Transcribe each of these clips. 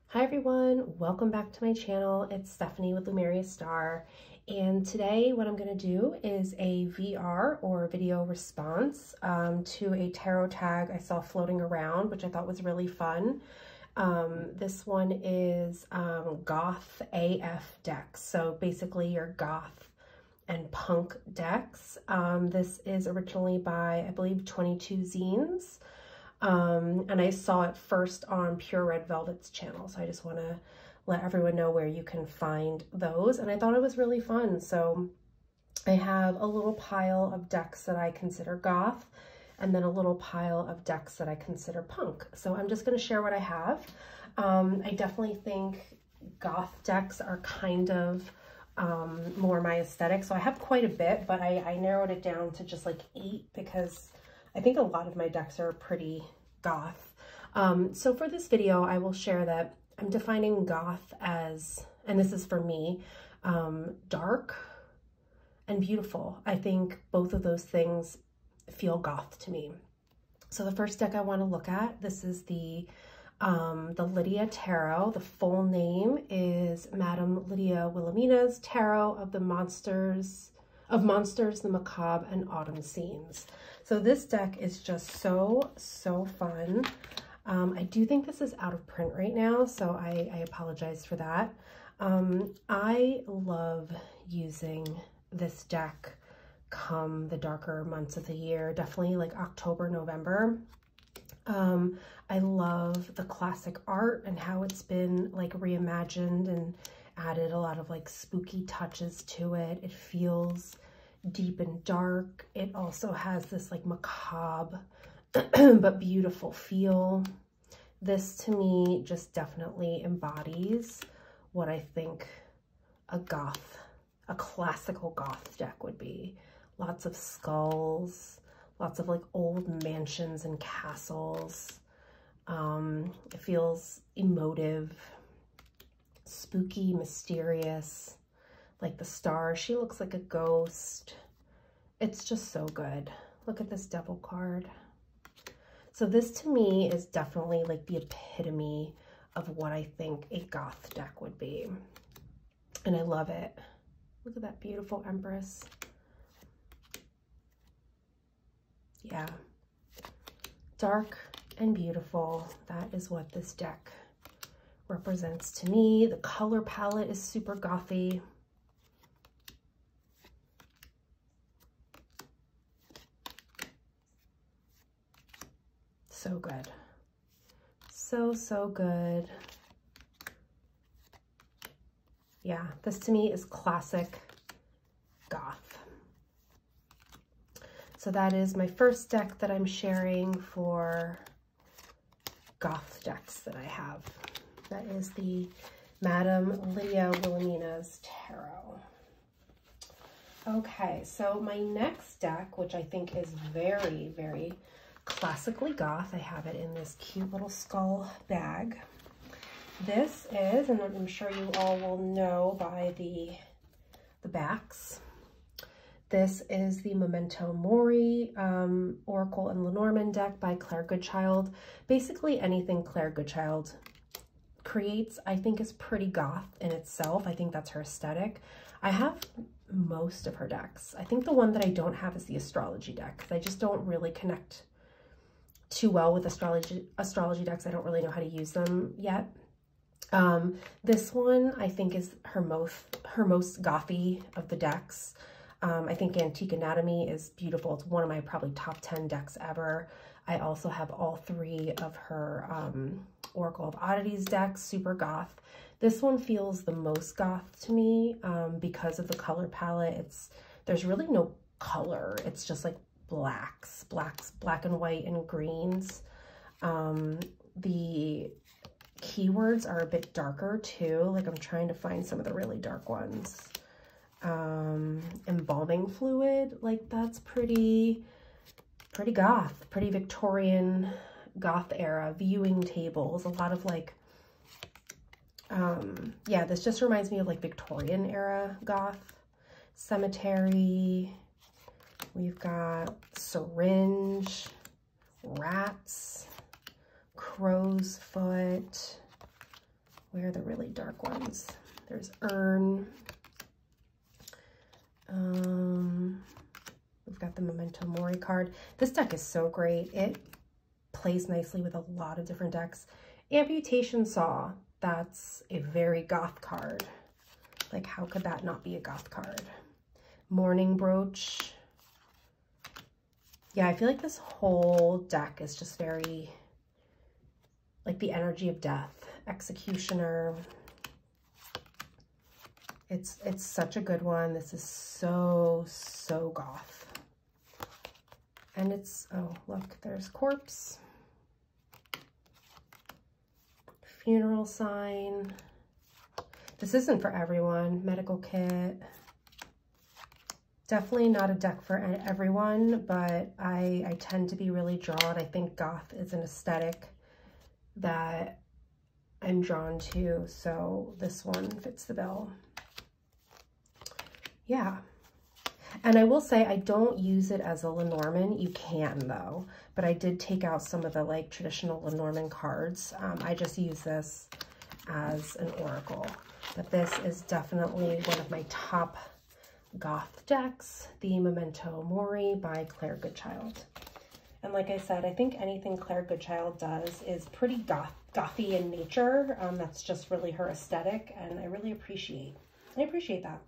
Hi everyone, welcome back to my channel. It's Stephanie with Lumeria Star, and today what I'm going to do is a VR or video response to a tarot tag I saw floating around, which I thought was really fun. This one is Goth AF decks, so basically your goth and punk decks. This is originally by, I believe, 22 Zines. And I saw it first on Pure Red Velvet's channel, so I just want to let everyone know where you can find those, and I thought it was really fun. So I have a little pile of decks that I consider goth, and then a little pile of decks that I consider punk. So I'm just going to share what I have. I definitely think goth decks are kind of more my aesthetic, so I have quite a bit, but I narrowed it down to just like 8 because I think a lot of my decks are pretty goth. So for this video, I will share that I'm defining goth as, and this is for me, dark and beautiful. I think both of those things feel goth to me. So the first deck I want to look at, this is the Lydia Tarot. The full name is Madame Lydia Wilhelmina's Tarot of the Monsters, the Macabre, and Autumn Scenes. So this deck is just so fun. I do think this is out of print right now, so I apologize for that. I love using this deck come the darker months of the year, definitely like October, November. I love the classic art and how it's been like reimagined and added a lot of like spooky touches to it. It feels deep and dark. It also has this like macabre but beautiful feel. This to me just definitely embodies what I think a classical goth deck would be. Lots of skulls, lots of like old mansions and castles. It feels emotive, spooky, mysterious. Like the star, she looks like a ghost. It's just so good. Look at this devil card. So this to me is definitely like the epitome of what I think a goth deck would be. And I love it. Look at that beautiful Empress. Yeah. Dark and beautiful. That is what this deck represents to me. The color palette is super gothy. So good. So good. Yeah, this to me is classic goth. So that is my first deck that I'm sharing for goth decks that I have. That is the Madame Lydia Wilhelmina's Tarot. Okay, so my next deck, which I think is very classically goth, I have it in this cute little skull bag. This is, and I'm sure you all will know by the backs, this is the Memento Mori Oracle and Lenormand deck by Claire Goodchild. Basically anything Claire Goodchild creates, I think, is pretty goth in itself. I think that's her aesthetic. I have most of her decks. I think the one that I don't have is the astrology deck, because I just don't really connect too well with astrology decks. I don't really know how to use them yet. This one I think is her most gothy of the decks. I think Antique Anatomy is beautiful. It's one of my probably top 10 decks ever. I also have all 3 of her Oracle of Oddities decks, super goth. This one feels the most goth to me because of the color palette. There's really no color. It's just like blacks, black and white and greens. The keywords are a bit darker too. Like I'm trying to find some of the really dark ones. Embalming fluid, like that's pretty goth, pretty Victorian goth era. Viewing tables, a lot of like, yeah, this just reminds me of like Victorian era goth. Cemetery, we've got syringe, rats, crow's foot, Where are the really dark ones? There's Urn. We've got the Memento Mori card. This deck is so great. It plays nicely with a lot of different decks. Amputation Saw. That's a very goth card. Like, how could that not be a goth card? Mourning Brooch. Yeah, I feel like this whole deck is just very, like, the energy of death. Executioner. It's such a good one. This is so goth. And it's, oh, look, there's Corpse. Funeral Sign. This isn't for everyone. Medical Kit. Definitely not a deck for everyone, but I tend to be really drawn. I think goth is an aesthetic that I'm drawn to, so this one fits the bill. Yeah. And I will say I don't use it as a Lenormand. You can though, but I did take out some of the like traditional Lenormand cards. I just use this as an oracle, but this is definitely one of my top goth decks, the Memento Mori by Claire Goodchild. And like I said, I think anything Claire Goodchild does is pretty gothy in nature. That's just really her aesthetic, and I really appreciate that.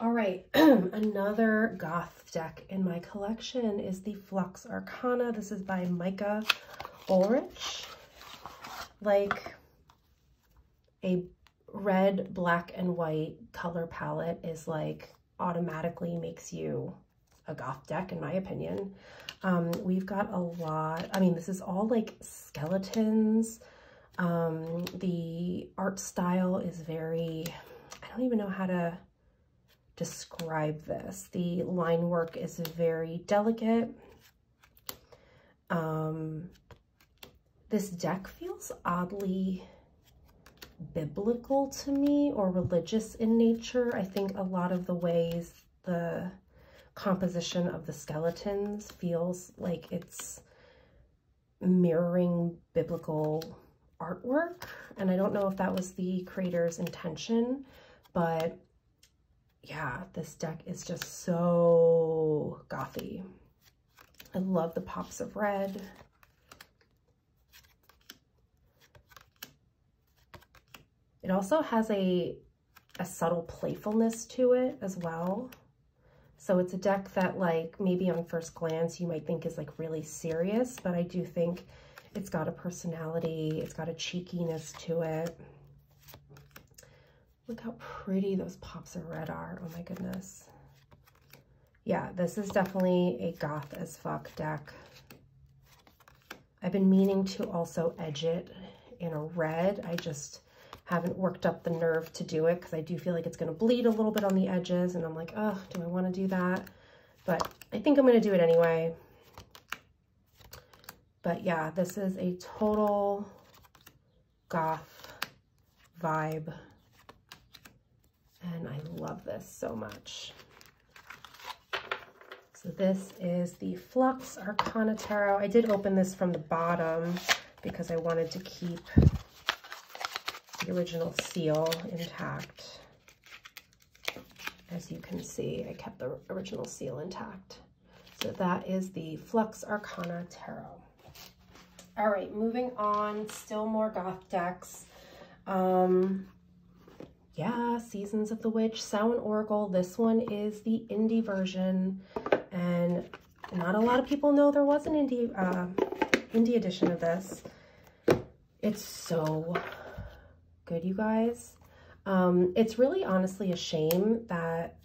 All right, another goth deck in my collection is the Flux Arcana. This is by Micah Ulrich. Like, a red, black, and white color palette is like automatically makes you a goth deck, in my opinion. We've got a lot, I mean, this is all like skeletons. The art style is very, I don't even know how to describe this. The line work is very delicate. This deck feels oddly biblical to me, or religious in nature. I think a lot of the ways the composition of the skeletons feels like it's mirroring biblical artwork, and I don't know if that was the creator's intention, but yeah, this deck is just so gothy. I love the pops of red. It also has a subtle playfulness to it as well. So it's a deck that, like, maybe on first glance you might think is like really serious, but I do think it's got a personality, it's got a cheekiness to it. Look how pretty those pops of red are. Oh my goodness. Yeah, this is definitely a goth as fuck deck. I've been meaning to also edge it in a red. I just haven't worked up the nerve to do it because I do feel like it's going to bleed a little bit on the edges, and I'm like, oh, do I want to do that? But I think I'm going to do it anyway. But yeah, this is a total goth vibe, and I love this so much. So this is the Flux Arcana Tarot. I did open this from the bottom because I wanted to keep the original seal intact. As you can see, I kept the original seal intact. So that is the Flux Arcana Tarot. All right, moving on, still more goth decks. Yeah, Seasons of the Witch, Samhain Oracle. This one is the indie version, and not a lot of people know there was an indie edition of this. It's so good, you guys. It's really honestly a shame that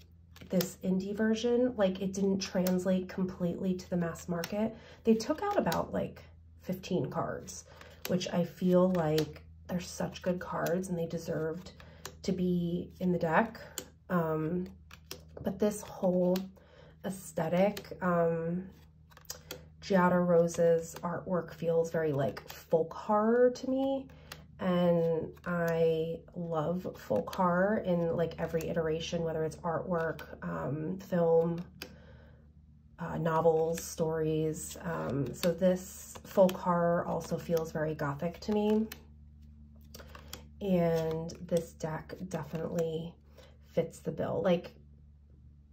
this indie version, like, it didn't translate completely to the mass market. They took out about like 15 cards, which I feel like they're such good cards and they deserved to be in the deck. But this whole aesthetic, Giada Rose's artwork feels very like folk horror to me. And I love folk horror in like every iteration, whether it's artwork, film, novels, stories. So this folk horror also feels very gothic to me. and this deck definitely fits the bill. Like,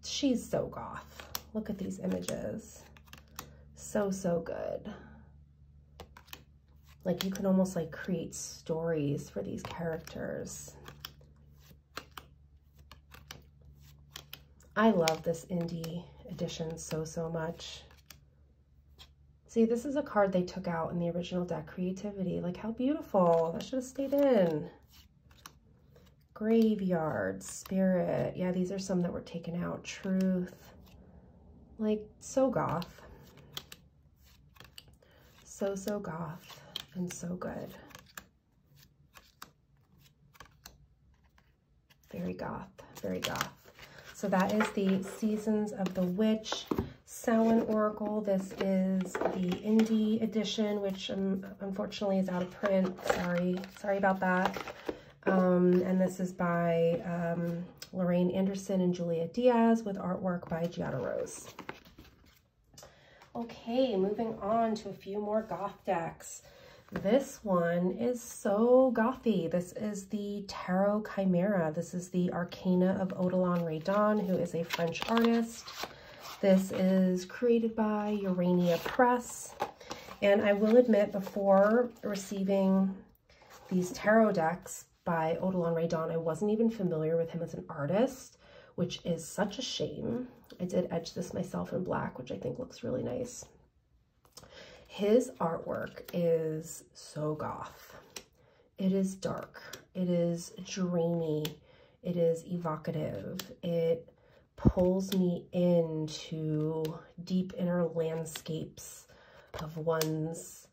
she's so goth. Look at these images. So, so good. Like, you can almost like create stories for these characters. I love this indie edition so, so much. See, this is a card they took out in the original deck, Creativity. Like, how beautiful. That should have stayed in. Graveyard, Spirit. Yeah, these are some that were taken out. Truth. Like, so goth. So, so goth and so good. Very goth, very goth. So that is the Seasons of the Witch Samhain Oracle. This is the indie edition, which unfortunately is out of print. Sorry about that. And this is by Lorraine Anderson and Julia Diaz with artwork by Giada Rose. Okay, moving on to a few more goth decks. This one is so gothy. This is the Tarot Chimera. This is the Arcana of Odilon Redon, who is a French artist. This is created by Urania Press. And I will admit, before receiving these tarot decks by Odilon Redon, I wasn't even familiar with him as an artist, which is such a shame. I did edge this myself in black, which I think looks really nice. His artwork is so goth. It is dark. It is dreamy. It is evocative. It pulls me into deep inner landscapes of one's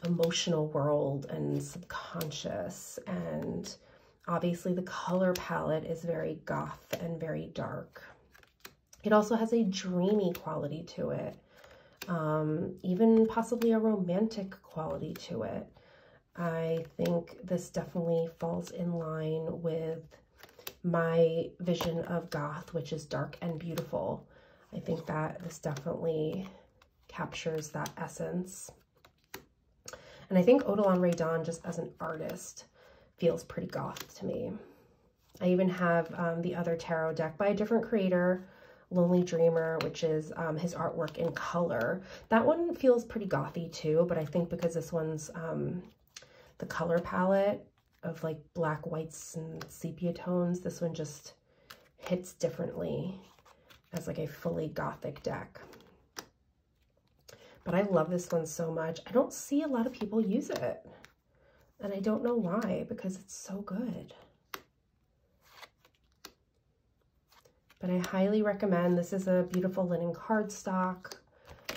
emotional world and subconscious. And obviously the color palette is very goth and very dark. It also has a dreamy quality to it. Even possibly a romantic quality to it. I think this definitely falls in line with my vision of goth, which is dark and beautiful. I think that this definitely captures that essence. And I think Odilon Redon, just as an artist, feels pretty goth to me. I even have the other tarot deck by a different creator, Lonely Dreamer, which is his artwork in color. That one feels pretty gothy too, but I think because this one's the color palette of like black, whites, and sepia tones, this one just hits differently as like a fully gothic deck. But I love this one so much. I don't see a lot of people use it, and I don't know why, because it's so good. But I highly recommend. This is a beautiful linen cardstock.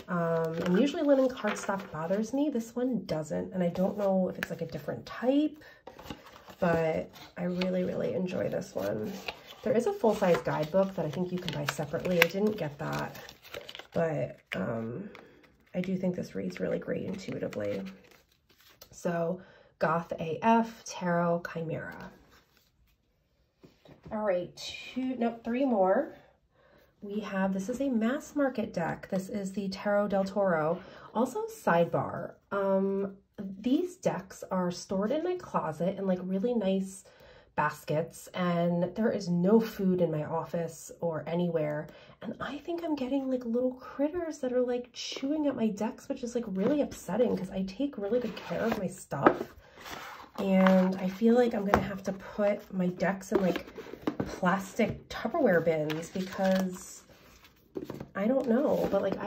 And usually linen cardstock bothers me. This one doesn't. And I don't know if it's like a different type, but I really, really enjoy this one. There is a full-size guidebook that I think you can buy separately. I didn't get that, but I do think this reads really great intuitively. So Goth AF Tarot Chimera. All right, three more. We have, this is a mass market deck. This is the Tarot del Toro. Also, sidebar, these decks are stored in my closet in like really nice baskets, and there is no food in my office or anywhere. And I think I'm getting like little critters that are like chewing at my decks, which is like really upsetting because I take really good care of my stuff. And I feel like I'm gonna have to put my decks in like plastic Tupperware bins because I don't know, but like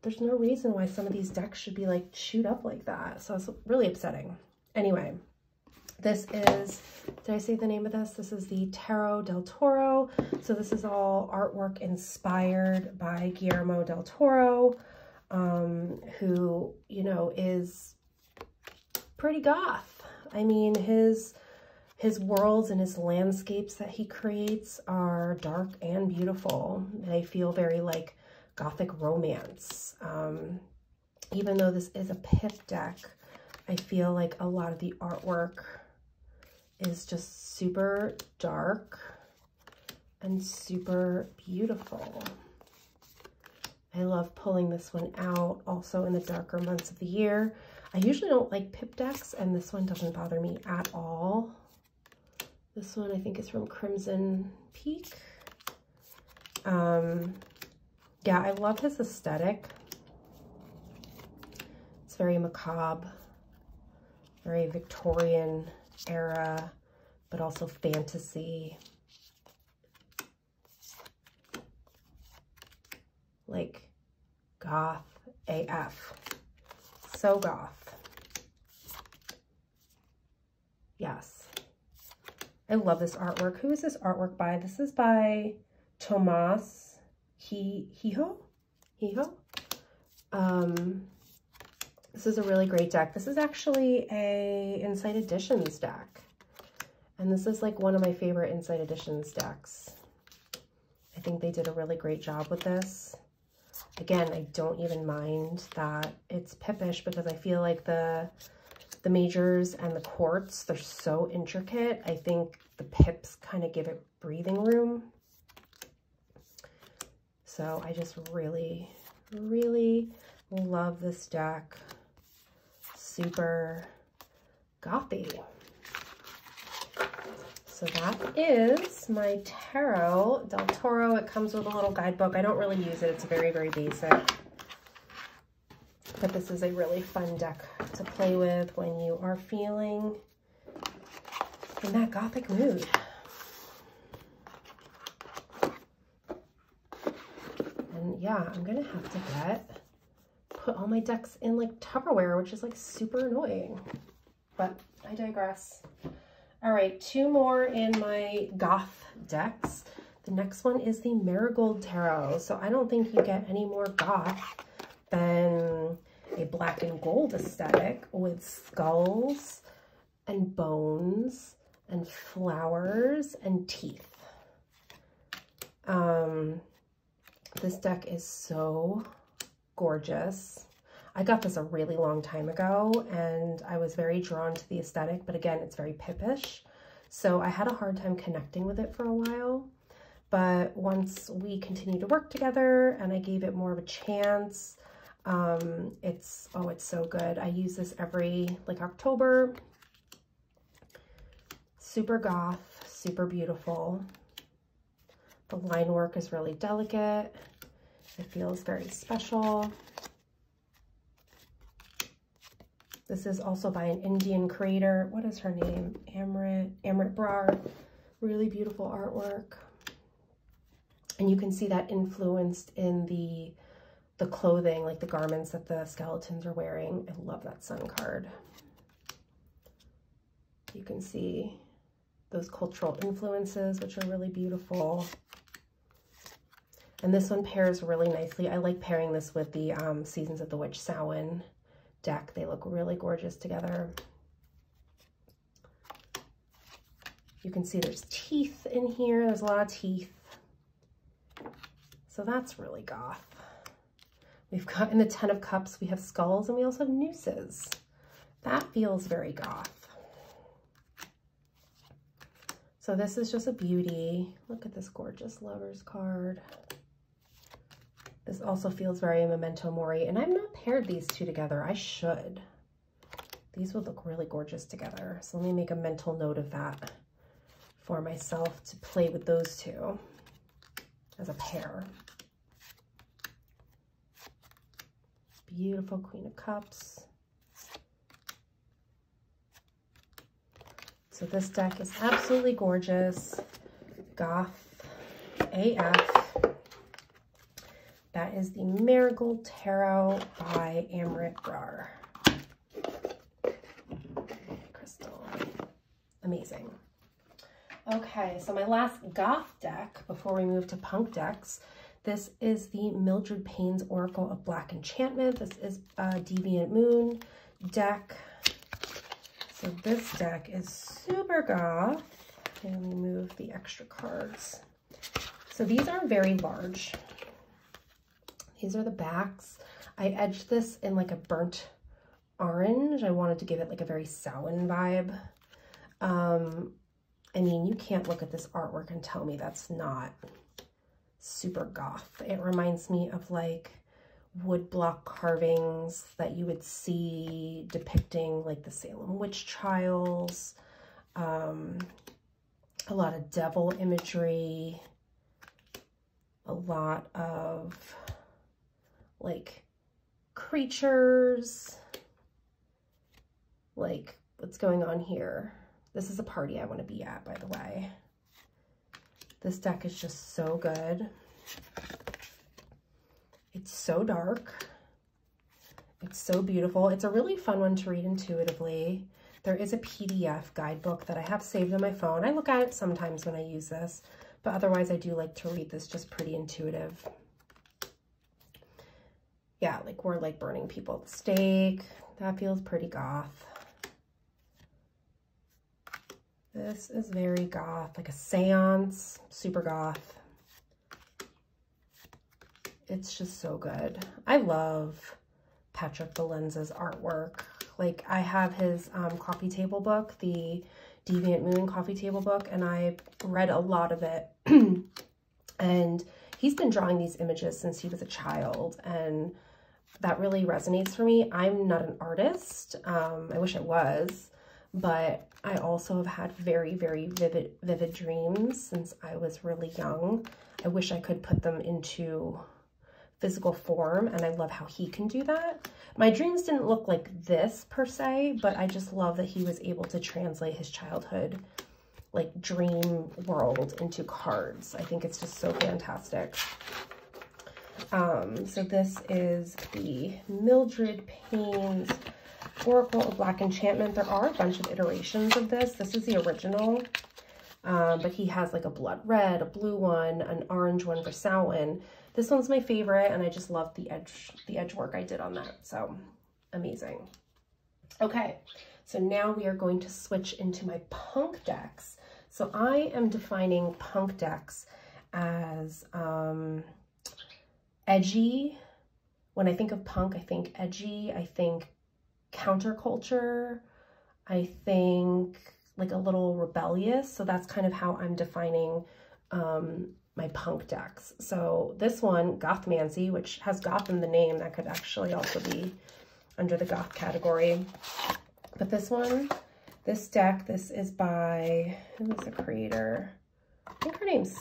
there's no reason why some of these decks should be like chewed up like that. So it's really upsetting. Anyway, this is, did I say the name of this? This is the Tarot del Toro. So this is all artwork inspired by Guillermo del Toro, who, you know, is pretty goth. I mean, his worlds and his landscapes that he creates are dark and beautiful. They feel very like gothic romance. Even though this is a pith deck, I feel like a lot of the artwork is just super dark and super beautiful. I love pulling this one out also in the darker months of the year. I usually don't like pip decks, and this one doesn't bother me at all. This one I think is from Crimson Peak. Yeah, I love his aesthetic. It's very macabre, very Victorian era, but also fantasy. Like goth AF. So goth. Yes. I love this artwork. Who is this artwork by? This is by Tomas Hiho? This is a really great deck. This is actually a Inside Editions deck. And this is like one of my favorite Inside Editions decks. I think they did a really great job with this. Again, I don't even mind that it's pippish because I feel like the majors and the quartz, they're so intricate. I think the pips kind of give it breathing room. So I just really, really love this deck. Super gothy. So that is my Tarot del Toro. It comes with a little guidebook. I don't really use it. It's very, very basic. But this is a really fun deck to play with when you are feeling in that gothic mood. And yeah, I'm gonna have to put all my decks in like Tupperware, which is like super annoying. But I digress. All right, 2 more in my goth decks. The next one is the Marigold Tarot. So I don't think you get any more goth than a black and gold aesthetic with skulls and bones and flowers and teeth. This deck is so gorgeous. I got this a really long time ago and I was very drawn to the aesthetic, but again, it's very pippish. So I had a hard time connecting with it for a while. But once we continued to work together and I gave it more of a chance, it's so good. I use this every like October. Super goth, super beautiful. The line work is really delicate. It feels very special. This is also by an Indian creator. What is her name? Amrit Brar. Really beautiful artwork. And you can see that influenced in the clothing, like the garments that the skeletons are wearing. I love that sun card. You can see those cultural influences, which are really beautiful. And this one pairs really nicely. I like pairing this with the Seasons of the Witch Samhain deck. They look really gorgeous together. You can see there's teeth in here. There's a lot of teeth. So that's really goth. We've got in the 10 of Cups, we have skulls and we also have nooses. That feels very goth. So this is just a beauty. Look at this gorgeous Lovers card. This also feels very Memento Mori, and I've not paired these two together. I should. These would look really gorgeous together. So let me make a mental note of that for myself to play with those two as a pair. Beautiful Queen of Cups. So this deck is absolutely gorgeous. Goth AF. That is the Marigold Tarot by Amrit Brar. Crystal. Amazing. Okay, so my last goth deck before we move to punk decks. This is the Mildred Payne's Oracle of Black Enchantment. This is a Deviant Moon deck. So this deck is super goth. And let me move the extra cards. So these are very large. These are the backs. I edged this in like a burnt orange. I wanted to give it like a very Samhain vibe. I mean, you can't look at this artwork and tell me that's not super goth. It reminds me of like wood block carvings that you would see depicting like the Salem witch trials, a lot of devil imagery, a lot of like creatures, like what's going on here. This is a party I want to be at, by the way. This deck is just so good. It's so dark. It's so beautiful. It's a really fun one to read intuitively. There is a PDF guidebook that I have saved on my phone. I look at it sometimes when I use this, but otherwise I do like to read this just pretty intuitive. Yeah, like we're like burning people at the stake. That feels pretty goth. This is very goth, like a seance, super goth. It's just so good. I love Patrick Valenz's artwork. Like I have his coffee table book, the Deviant Moon coffee table book, and I read a lot of it. And he's been drawing these images since he was a child, and that really resonates for me. I'm not an artist. I wish I was, but I also have had very, very vivid dreams since I was really young. I wish I could put them into physical form, and I love how he can do that. My dreams didn't look like this per se, but I just love that he was able to translate his childhood like dream world into cards. I think it's just so fantastic. So this is the Mildred Payne's Oracle of Black Enchantment. There are a bunch of iterations of this. This is the original, but he has like a blood red, a blue one, an orange one for Samhain. This one's my favorite, and I just love the edge work I did on that. So amazing. Okay, so now we are going to switch into my punk decks. So I am defining punk decks as edgy. When I think of punk, I think edgy. I think counterculture. I think like a little rebellious. So that's kind of how I'm defining my punk decks. So this one, Gothmancy, which has goth in the name, that could actually also be under the goth category. But this one, this deck, this is by, who is the creator? I think her name's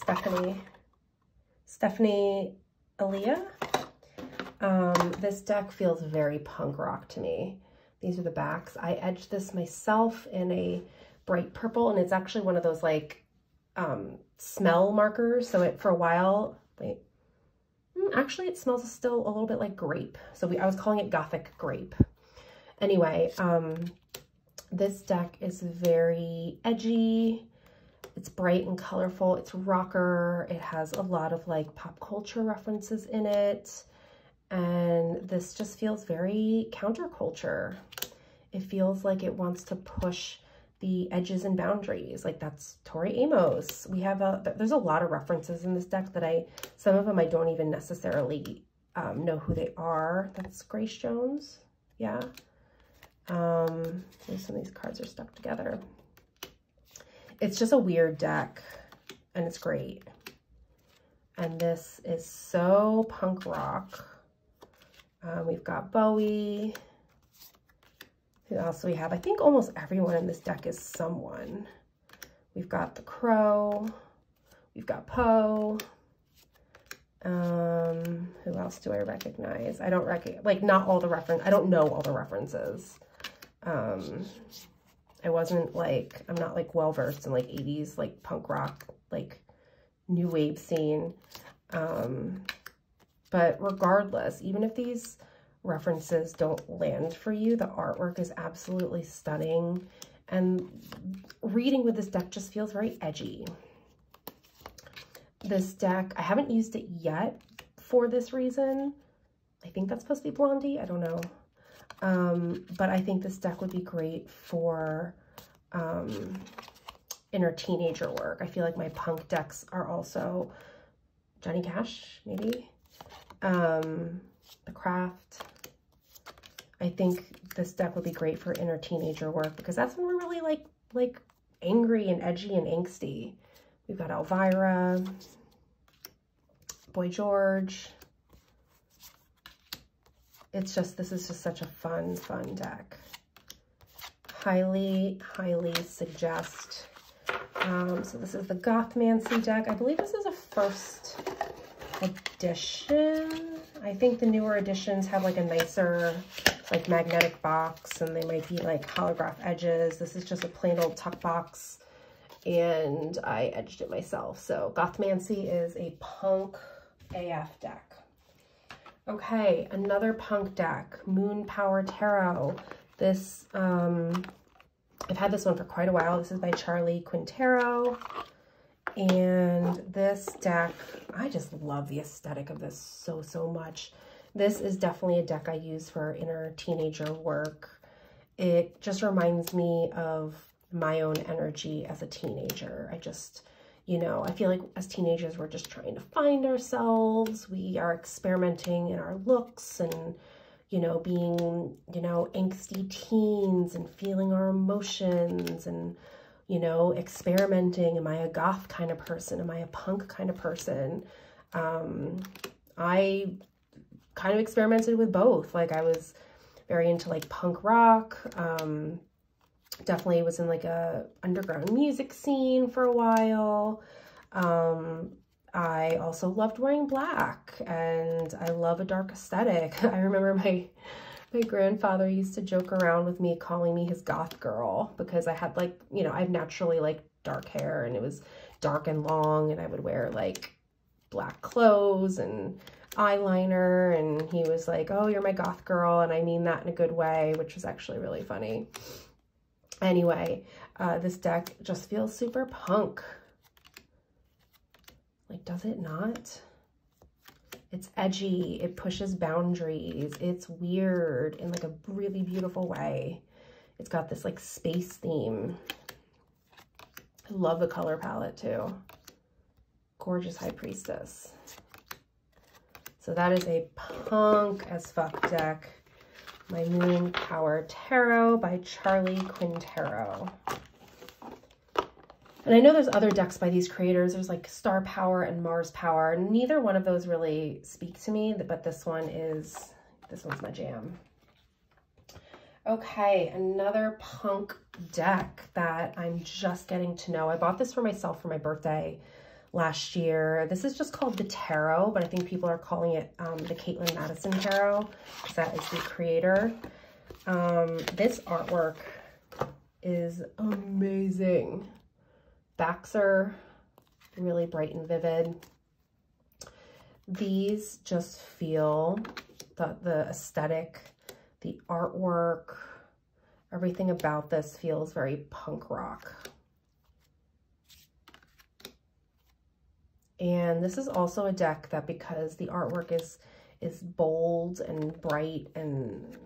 Stephanie Aaliyah. This deck feels very punk rock to me. These are the backs. I edged this myself in a bright purple, and it's actually one of those like smell markers. So it, for a while, wait, actually it smells still a little bit like grape. So I was calling it Gothic Grape. Anyway, this deck is very edgy. It's bright and colorful. It's rocker. It has a lot of like pop culture references in it. And this just feels very counterculture. It feels like it wants to push the edges and boundaries. Like that's Tori Amos. We have there's a lot of references in this deck that some of them I don't even necessarily know who they are. That's Grace Jones. Yeah. Some of these cards are stuck together. It's just a weird deck, and it's great. And this is so punk rock. We've got Bowie. Who else do we have? I think almost everyone in this deck is someone. We've got The Crow. We've got Poe. Who else do I recognize? I don't recognize, like, not all the I don't know all the references. I wasn't like, I'm not like well-versed in like 80s, like punk rock, like new wave scene. But regardless, even if these references don't land for you, the artwork is absolutely stunning. And reading with this deck just feels very edgy. This deck, I haven't used it yet for this reason. I think that's supposed to be Blondie. I don't know. But I think this deck would be great for inner teenager work. I feel like my punk decks are also Johnny Cash, maybe. The Craft. I think this deck would be great for inner teenager work because that's when we're really like angry and edgy and angsty. We've got Elvira, Boy George, It's just, this is just such a fun deck. Highly suggest. So this is the Gothmancy deck. I believe this is a first edition. I think the newer editions have like a nicer like magnetic box, and they might be like holograph edges. This is just a plain old tuck box, and I edged it myself. So Gothmancy is a punk AF deck. Okay, another punk deck, Moon Power Tarot. This, I've had this one for quite a while. This is by Charlie Quintero. And this deck, I just love the aesthetic of this so much. This is definitely a deck I use for inner teenager work. It just reminds me of my own energy as a teenager. I just, you know, I feel like as teenagers, we're just trying to find ourselves. We are experimenting in our looks and, you know, being, you know, angsty teens and feeling our emotions and, you know, experimenting. Am I a goth kind of person? Am I a punk kind of person? I kind of experimented with both. Like I was very into like punk rock. Definitely was in like a underground music scene for a while. I also loved wearing black, and I love a dark aesthetic. I remember my grandfather used to joke around with me, calling me his goth girl, because I had like, you know, I have naturally like dark hair, and it was dark and long, and I would wear like black clothes and eyeliner, and he was like, oh, you're my goth girl, and I mean that in a good way, which was actually really funny. Anyway, this deck just feels super punk. Like, does it not? It's edgy, it pushes boundaries, it's weird in like a really beautiful way. It's got this like space theme. I love the color palette too. Gorgeous High Priestess. So that is a punk as fuck deck. My Moon Power Tarot by Charlie Quintero. And I know there's other decks by these creators. There's like Star Power and Mars Power. Neither one of those really speak to me, but this one's my jam. Okay, another punk deck that I'm just getting to know. I bought this for myself for my birthday last year. This is just called the Tarot, but I think people are calling it the Caitlin Madison Tarot, because that is the creator. This artwork is amazing. Backs are really bright and vivid. These just feel the aesthetic, the artwork, everything about this feels very punk rock. And this is also a deck that, because the artwork is bold and bright and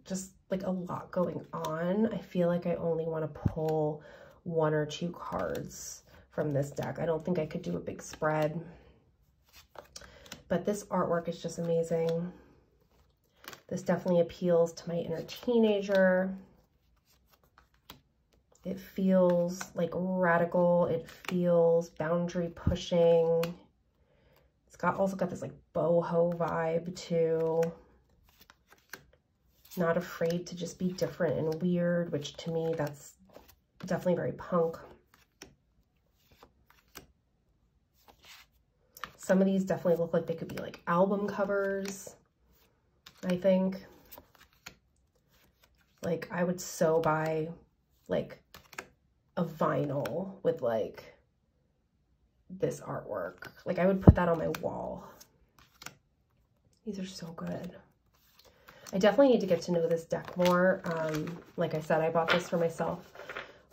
just like a lot going on, I feel like I only want to pull 1 or 2 cards from this deck. I don't think I could do a big spread, but this artwork is just amazing. This definitely appeals to my inner teenager. It feels like radical. It feels boundary pushing. It's also got this like boho vibe too. Not afraid to just be different and weird, which to me, that's definitely very punk. Some of these definitely look like they could be like album covers, I think. Like I would so buy like a vinyl with like this artwork. Like I would put that on my wall. These are so good. I definitely need to get to know this deck more. Like I said, I bought this for myself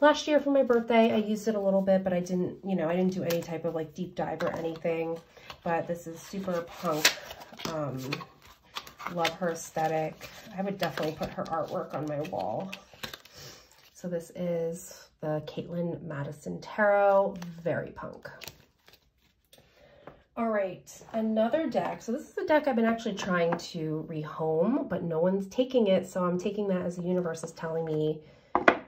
last year for my birthday. I used it a little bit, but I didn't, you know, I didn't do any type of like deep dive or anything. But this is super punk. Love her aesthetic. I would definitely put her artwork on my wall. So this is the Caitlin Madison Tarot. Very punk. All right, another deck. So this is a deck I've been actually trying to rehome, but no one's taking it. So I'm taking that as the universe is telling me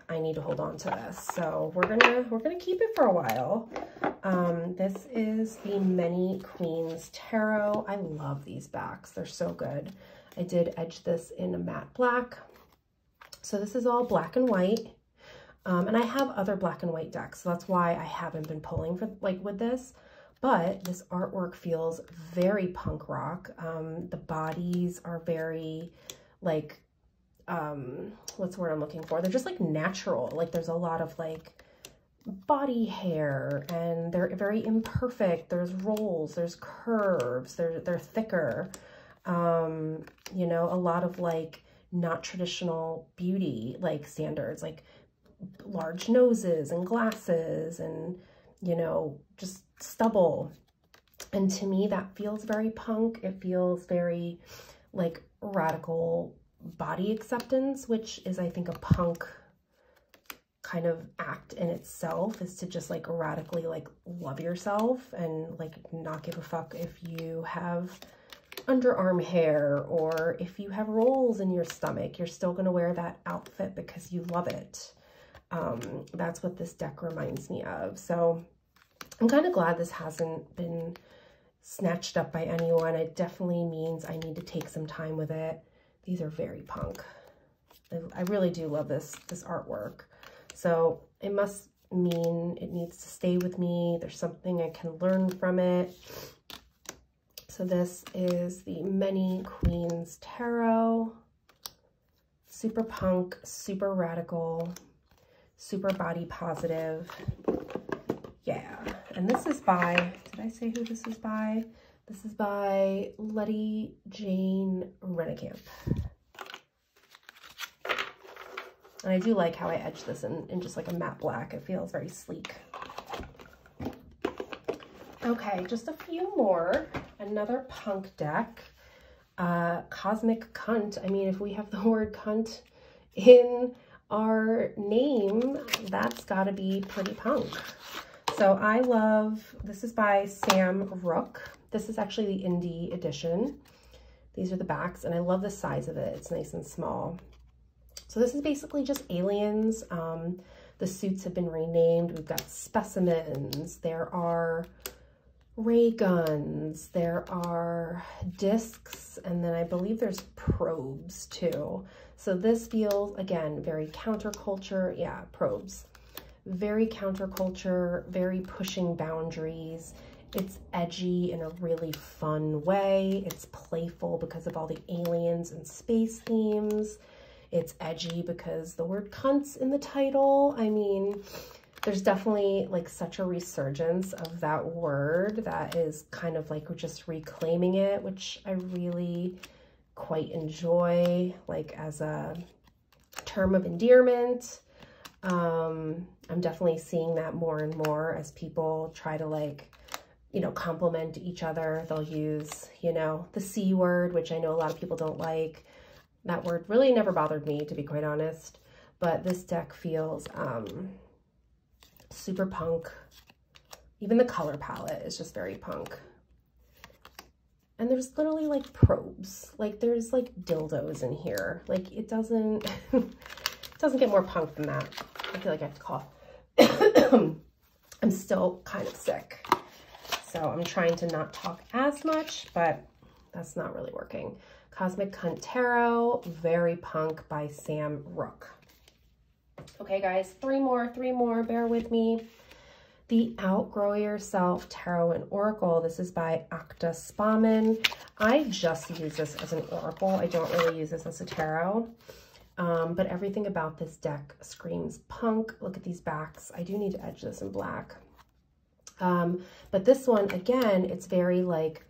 I need to hold on to this. So we're gonna keep it for a while. This is the Many Queens Tarot. I love these backs. They're so good. I did edge this in a matte black. So this is all black and white. And I have other black and white decks, so that's why I haven't been pulling for like with this. But this artwork feels very punk rock. The bodies are very like, what's the word I'm looking for? They're just like natural. Like there's a lot of like body hair and they're very imperfect. There's rolls, there's curves, they're thicker. You know, a lot of like not traditional beauty like standards, like large noses and glasses and, you know, just stubble. And to me, that feels very punk. It feels very like radical body acceptance, which is, I think, a punk kind of act in itself, is to just like radically like love yourself and like not give a fuck if you have underarm hair or if you have rolls in your stomach. You're still going to wear that outfit because you love it. That's what this deck reminds me of. So I'm kind of glad this hasn't been snatched up by anyone. It definitely means I need to take some time with it. These are very punk. I really do love this artwork. So it must mean it needs to stay with me. There's something I can learn from it. So this is the Many Queens Tarot. Super punk, super radical, super body positive. Yeah. And this is by, did I say who this is by? This is by Letty Jane Rennekamp. And I do like how I edged this in just like a matte black. It feels very sleek. Okay, just a few more. Another punk deck. Cosmic Cunt. I mean, if we have the word cunt in our name, that's gotta be pretty punk. So I love, this is by Sam Rook. This is actually the indie edition. These are the backs, and I love the size of it. It's nice and small. So this is basically just aliens. The suits have been renamed. We've got specimens. There are ray guns. There are discs. And then I believe there's probes too. So this feels, again, very counterculture. Yeah, probes. Very counterculture, very pushing boundaries. It's edgy in a really fun way. It's playful because of all the aliens and space themes. It's edgy because the word cunt's in the title. I mean, there's definitely like such a resurgence of that word that is kind of like just reclaiming it, which I really quite enjoy, like as a term of endearment. I'm definitely seeing that more and more as people try to like, you know, compliment each other. They'll use, you know, the C word, which I know a lot of people don't like. That word really never bothered me, to be quite honest. But this deck feels super punk. Even the color palette is just very punk. And there's literally like probes. Like there's like dildos in here. Like it doesn't, it doesn't get more punk than that. I feel like I have to cough. I'm still kind of sick. So I'm trying to not talk as much, but that's not really working. Cosmic Cunt Tarot, very punk, by Sam Rook. Okay, guys, three more, bear with me. The Outgrow Yourself Tarot and Oracle. This is by Akta Spaman. I just use this as an oracle. I don't really use this as a tarot. But everything about this deck screams punk. Look at these backs. I do need to edge this in black. But this one, again, it's very like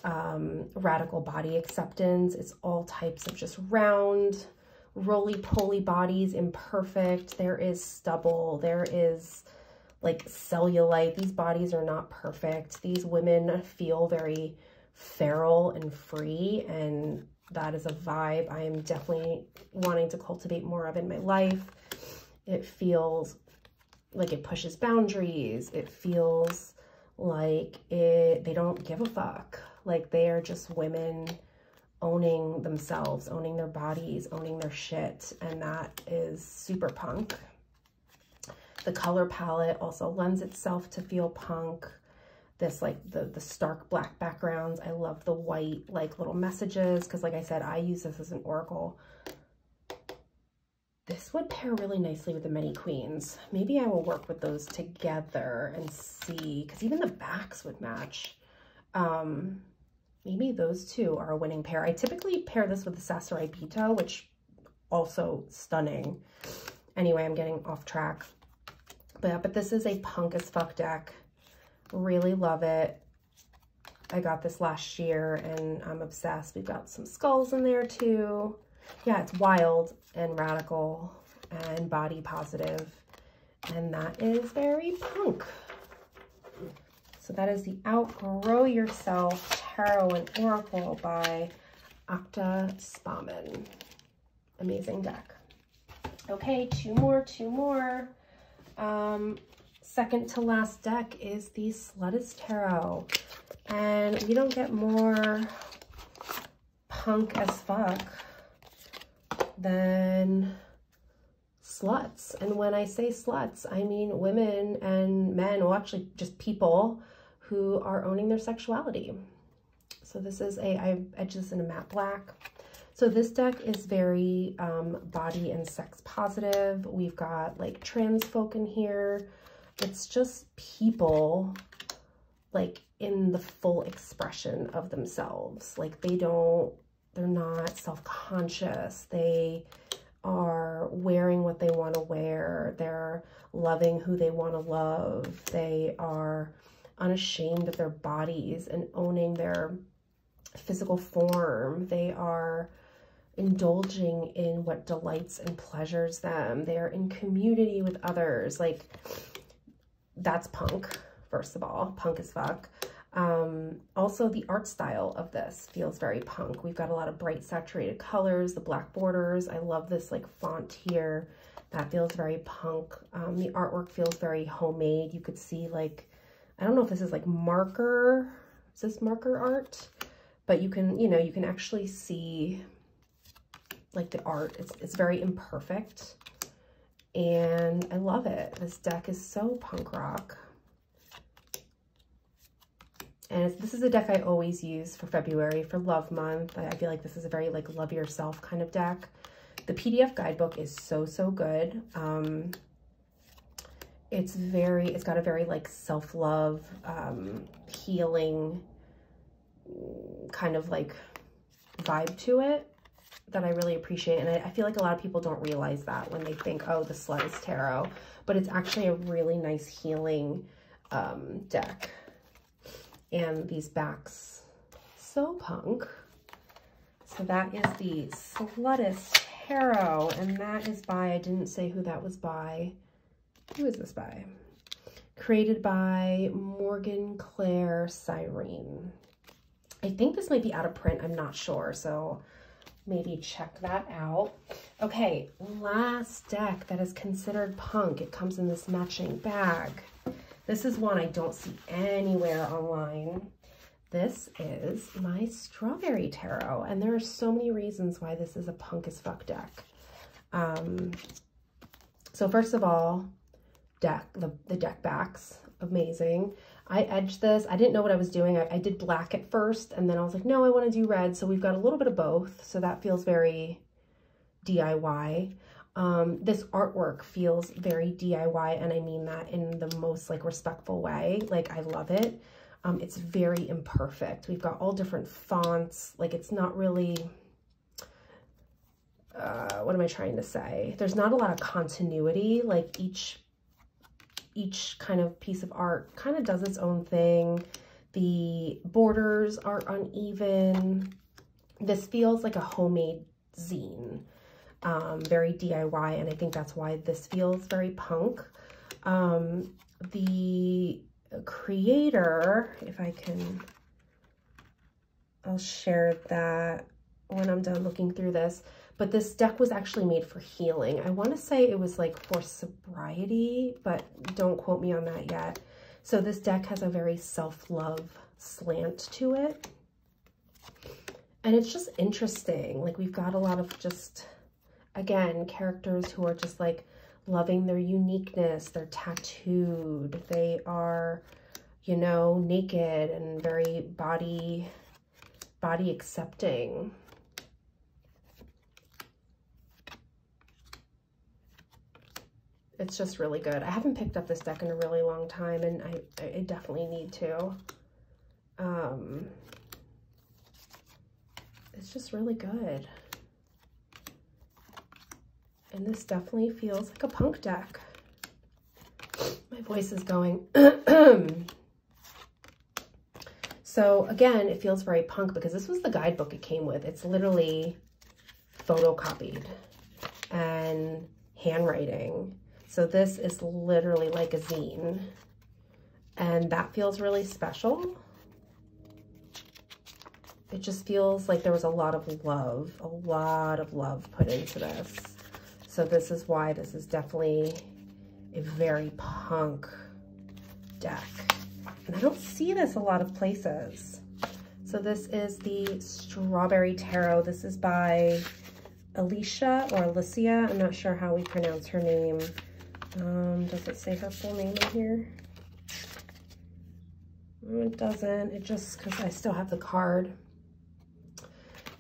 radical body acceptance. It's all types of just round, roly-poly bodies, imperfect. There is stubble. There is like cellulite. These bodies are not perfect. These women feel very feral and free, and that is a vibe I am definitely wanting to cultivate more of in my life. It feels like it pushes boundaries. It feels like they don't give a fuck. Like they are just women owning themselves, owning their bodies, owning their shit. And that is super punk. The color palette also lends itself to feel punk. this like the stark black backgrounds. I love the white like little messages because like I said, I use this as an oracle. This would pair really nicely with the Many Queens. Maybe I will work with those together and see, because even the backs would match. Maybe those two are a winning pair. I typically pair this with the Sassaripito, which also stunning. Anyway, I'm getting off track. But this is a punk as fuck deck. Really love it. I got this last year and I'm obsessed. We've got some skulls in there too. Yeah, it's wild and radical and body positive. And that is very punk. So that is the Outgrow Yourself Tarot and Oracle by Octa Spaman. Amazing deck. Okay, two more. Second to last deck is the Sluttis Tarot. And we don't get more punk as fuck than sluts. And when I say sluts, I mean women and men, well actually just people who are owning their sexuality. So this is I edged this in a matte black. So this deck is very body and sex positive. We've got like trans folk in here. It's just people like in the full expression of themselves. Like they're not self-conscious. They are wearing what they want to wear. They're loving who they want to love. They are unashamed of their bodies and owning their physical form. They are indulging in what delights and pleasures them. They are in community with others. Like, that's punk, first of all. Punk as fuck. Also, the art style of this feels very punk. We've got a lot of bright saturated colors, the black borders. I love this like font here. That feels very punk. The artwork feels very homemade. You could see like, I don't know if this is like marker. Is this marker art? But you can, you know, you can actually see like the art. It's very imperfect. And I love it. This deck is so punk rock. And this is a deck I always use for February, for Love Month. I feel like this is a very like love yourself kind of deck. The PDF guidebook is so good. It's got a very like self-love, healing kind of like vibe to it that I really appreciate. And I feel like a lot of people don't realize that when they think, oh, the Sluttis Tarot, but it's actually a really nice healing deck. And these backs, so punk. So that is the Sluttis Tarot, and that is by, I didn't say who that was by. Who is this by? Created by Morgan Claire Cyrene. I think this might be out of print, I'm not sure, so maybe check that out. Okay, last deck that is considered punk. It comes in this matching bag. This is one I don't see anywhere online. This is my Strawberry Tarot, and there are so many reasons why this is a punk as fuck deck. So first of all, the deck backs, amazing. I edged this. I didn't know what I was doing. I did black at first, and then I was like, no, I want to do red. So we've got a little bit of both. So that feels very DIY. This artwork feels very DIY, and I mean that in the most like respectful way. Like, I love it. It's very imperfect. We've got all different fonts. Like, it's not really, what am I trying to say? There's not a lot of continuity. Like, each kind of piece of art kind of does its own thing. The borders are uneven. This feels like a homemade zine. Very DIY, and I think that's why this feels very punk. The creator, if I can, I'll share that when I'm done looking through this, but this deck was actually made for healing. I want to say it was like for sobriety, but don't quote me on that yet. So this deck has a very self-love slant to it, and it's just interesting. Like, we've got a lot of just, again, characters who are just like loving their uniqueness. They're tattooed. They are you know, naked and very body accepting. It's just really good. I haven't picked up this deck in a really long time, and I definitely need to. It's just really good. And this definitely feels like a punk deck. My voice is going. So again, it feels very punk because this was the guidebook it came with. It's literally photocopied and handwriting. So this is literally like a zine. And that feels really special. It just feels like there was a lot of love put into this. So this is why this is definitely a very punk deck. And I don't see this a lot of places. So this is the Strawberry Tarot. This is by Alicia or Alicia. I'm not sure how we pronounce her name. Does it say her full name in here? It doesn't. It just, because I still have the card.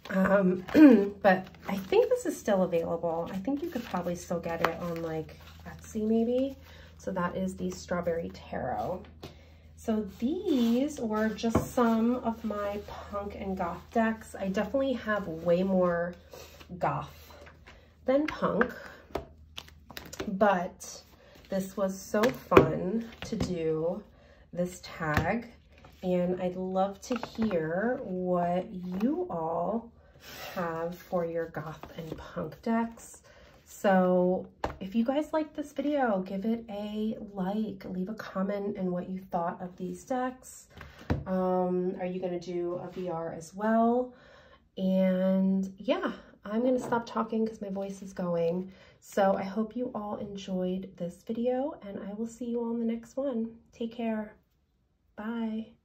But I think this is still available. I think you could probably still get it on like Etsy maybe. So that is the Strawberry Tarot. So these were just some of my punk and goth decks. I definitely have way more goth than punk, but this was so fun to do this tag, and I'd love to hear what you all have for your goth and punk decks. So if you guys like this video, give it a like, leave a comment and what you thought of these decks. Are you going to do a VR as well? And yeah, I'm going to stop talking because my voice is going. So I hope you all enjoyed this video, and I will see you all in the next one. Take care. Bye.